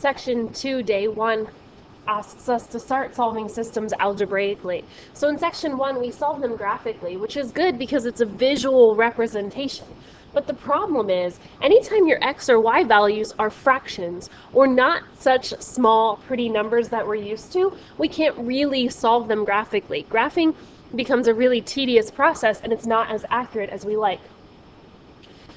Section 2, Day 1 asks us to start solving systems algebraically. So in Section 1, we solve them graphically, which is good because it's a visual representation. But the problem is, anytime your x or y values are fractions, or not such small, pretty numbers that we're used to, we can't really solve them graphically. Graphing becomes a really tedious process, and it's not as accurate as we like.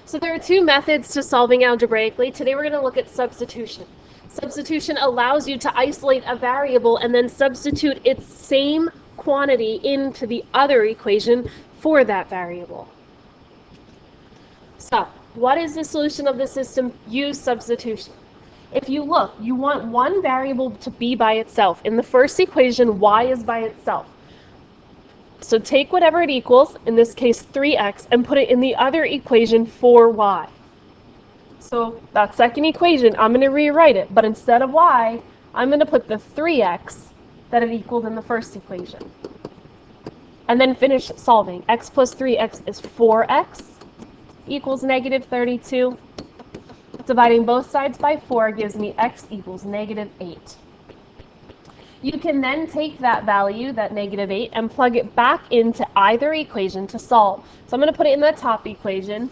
So there are two methods to solving algebraically. Today we're going to look at substitution. Substitution allows you to isolate a variable and then substitute its same quantity into the other equation for that variable. So, what is the solution of the system? Use substitution. If you look, you want one variable to be by itself. In the first equation, y is by itself. So take whatever it equals, in this case 3x, and put it in the other equation for y. So that second equation, I'm going to rewrite it, but instead of y, I'm going to put the 3x that it equaled in the first equation. And then finish solving. X plus 3x is 4x equals negative 32. Dividing both sides by 4 gives me x equals negative 8. You can then take that value, that negative 8, and plug it back into either equation to solve. So I'm going to put it in the top equation.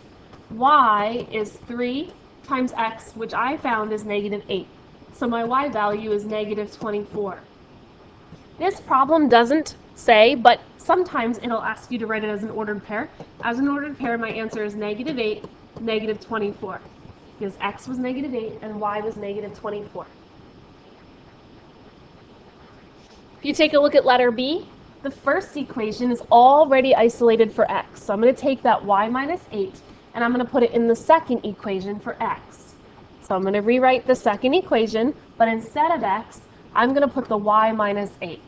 Y is 3 times x, which I found is negative 8. So my y value is negative 24. This problem doesn't say, but sometimes it'll ask you to write it as an ordered pair. As an ordered pair, my answer is negative 8, negative 24. Because x was negative 8 and y was negative 24. If you take a look at letter B, the first equation is already isolated for x. So I'm going to take that y minus 8 and I'm going to put it in the second equation for x. So I'm going to rewrite the second equation, but instead of x, I'm going to put the y minus 8.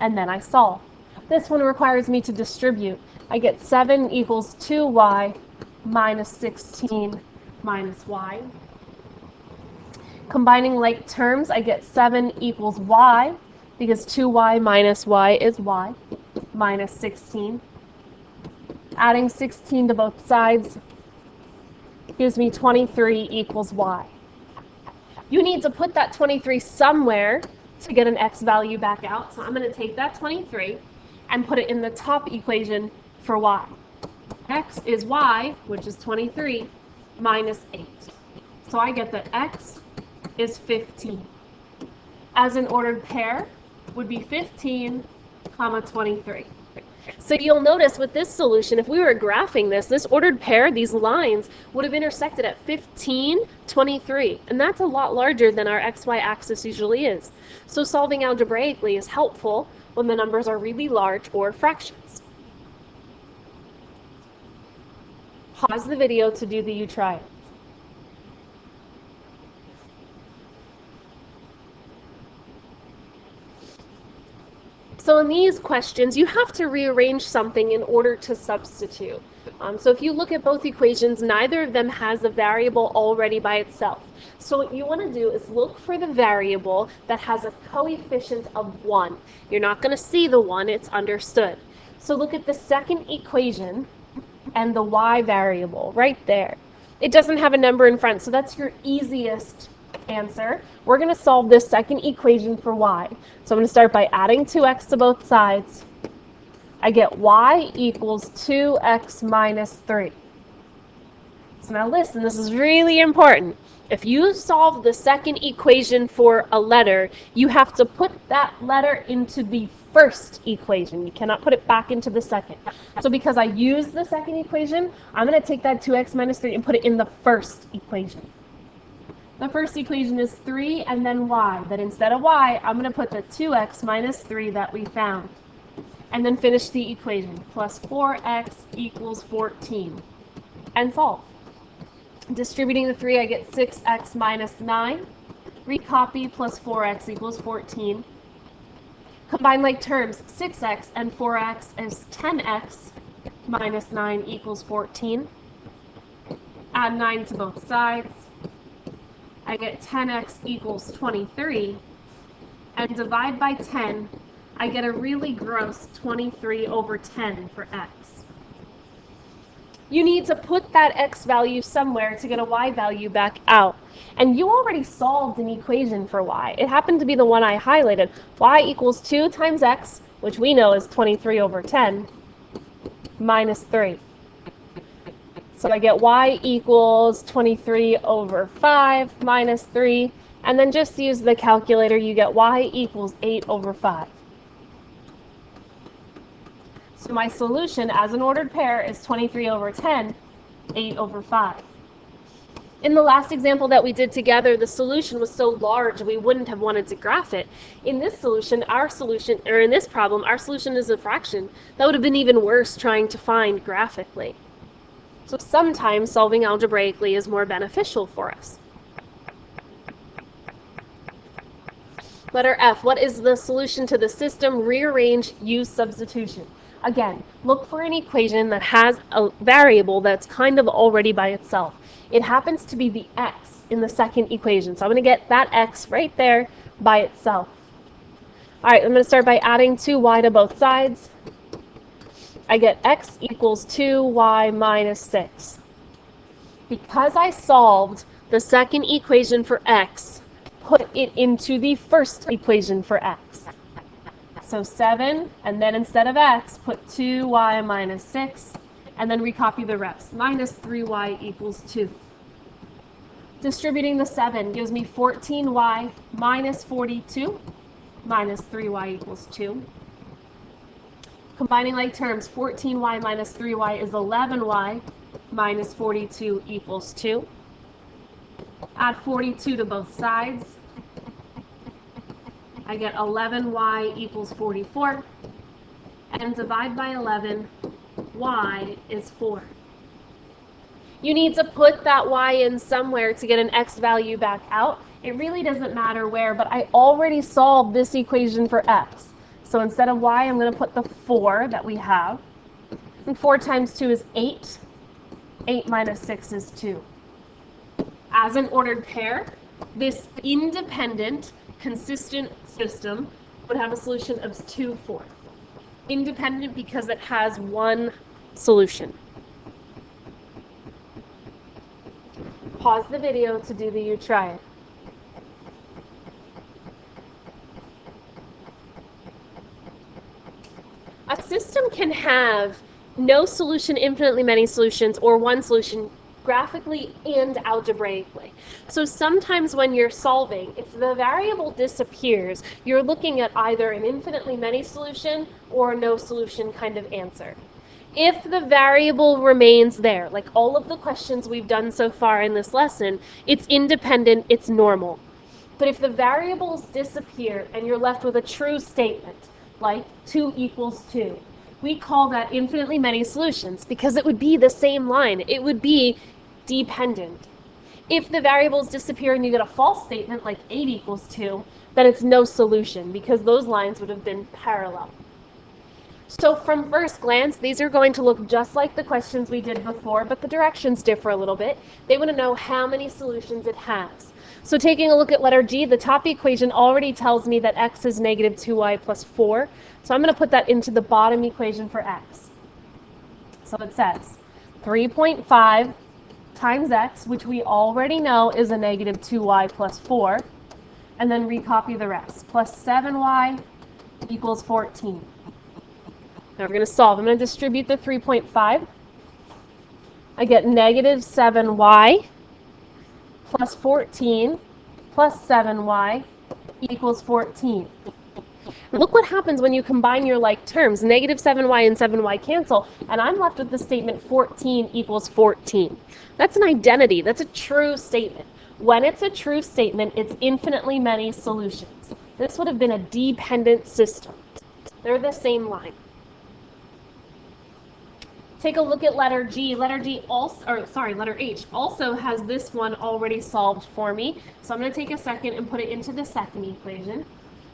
And then I solve. This one requires me to distribute. I get 7 equals 2y minus 16 minus y. Combining like terms, I get 7 equals y, because 2y minus y is y, minus 16. Adding 16 to both sides gives me 23 equals y. You need to put that 23 somewhere to get an x value back out, so I'm going to take that 23 and put it in the top equation for y. X is y, which is 23, minus 8. So I get that x is 15. As an ordered pair would be 15, comma 23. So you'll notice with this solution, if we were graphing this ordered pair, these lines would have intersected at 15, 23. And that's a lot larger than our xy axis usually is. So solving algebraically is helpful when the numbers are really large or fractions. Pause the video to do the you try it. So in these questions, you have to rearrange something in order to substitute. So if you look at both equations, neither of them has a variable already by itself. So what you want to do is look for the variable that has a coefficient of 1. You're not going to see the 1, it's understood. So look at the second equation and the y variable right there. It doesn't have a number in front, so that's your easiest answer. We're going to solve this second equation for y. So I'm going to start by adding 2x to both sides. I get y equals 2x minus 3. So now listen, this is really important. If you solve the second equation for a letter, you have to put that letter into the first equation. You cannot put it back into the second. So because I used the second equation, I'm going to take that 2x minus 3 and put it in the first equation. The first equation is 3 and then y, but instead of y, I'm going to put the 2x minus 3 that we found. And then finish the equation. Plus 4x equals 14. And solve. Distributing the 3, I get 6x minus 9. Recopy plus 4x equals 14. Combine like terms, 6x and 4x is 10x minus 9 equals 14. Add 9 to both sides. I get 10x equals 23, and divide by 10, I get a really gross 23 over 10 for x. You need to put that x value somewhere to get a y value back out. And you already solved an equation for y. It happened to be the one I highlighted. Y equals 2 times x, which we know is 23 over 10, minus 3. So I get y equals 23 over 5 minus 3. And then just use the calculator, you get y equals 8 over 5. So my solution as an ordered pair is 23 over 10, 8 over 5. In the last example that we did together, the solution was so large we wouldn't have wanted to graph it. In this solution, in this problem, our solution is a fraction. That would have been even worse trying to find graphically. So sometimes solving algebraically is more beneficial for us. Letter F, what is the solution to the system? Rearrange, use substitution. Again, look for an equation that has a variable that's kind of already by itself. It happens to be the x in the second equation. So I'm going to get that x right there by itself. All right, I'm going to start by adding 2y to both sides. I get x equals 2y minus 6. Because I solved the second equation for x, put it into the first equation for x. So 7, and then instead of x, put 2y minus 6, and then recopy the rest. Minus 3y equals 2. Distributing the 7 gives me 14y minus 42, minus 3y equals 2. Combining like terms, 14y minus 3y is 11y, minus 42 equals 2. Add 42 to both sides. I get 11y equals 44, and divide by 11, y is 4. You need to put that y in somewhere to get an x value back out. It really doesn't matter where, but I already solved this equation for x. So instead of y, I'm going to put the 4 that we have. And 4 times 2 is 8. 8 minus 6 is 2. As an ordered pair, this independent, consistent system would have a solution of 2/4. Independent because it has one solution. Pause the video to do the you try it. A system can have no solution, infinitely many solutions, or one solution graphically and algebraically. So sometimes when you're solving, if the variable disappears, you're looking at either an infinitely many solution or no solution kind of answer. If the variable remains there, like all of the questions we've done so far in this lesson, it's independent, it's normal. But if the variables disappear and you're left with a true statement, like 2 equals 2, we call that infinitely many solutions because it would be the same line. It would be dependent. If the variables disappear and you get a false statement like 8 equals 2, then it's no solution because those lines would have been parallel. So from first glance, these are going to look just like the questions we did before, but the directions differ a little bit. They want to know how many solutions it has. So taking a look at letter G, the top equation already tells me that x is negative 2y plus 4. So I'm going to put that into the bottom equation for x. So it says 3.5 times x, which we already know is a negative 2y plus 4, and then recopy the rest. Plus 7y equals 14. Now we're going to solve. I'm going to distribute the 3.5. I get negative 7y plus 14 plus 7y equals 14. Look what happens when you combine your like terms. Negative 7y and 7y cancel, and I'm left with the statement 14 equals 14. That's an identity. That's a true statement. When it's a true statement, it's infinitely many solutions. This would have been a dependent system. They're the same line. Take a look at letter G. Letter H also has this one already solved for me. So I'm going to take a second and put it into the second equation.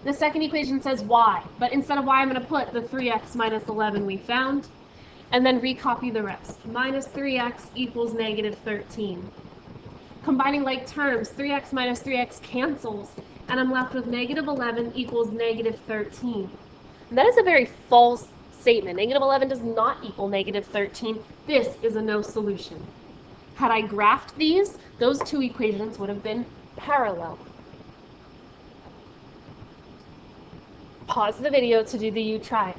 The second equation says y, but instead of y, I'm going to put the 3x minus 11 we found, and then recopy the rest. Minus 3x equals negative 13. Combining like terms, 3x minus 3x cancels, and I'm left with negative 11 equals negative 13. And that is a very false statement. Negative 11 does not equal negative 13. This is a no solution. Had I graphed these, those two equations would have been parallel. Pause the video to do the you try.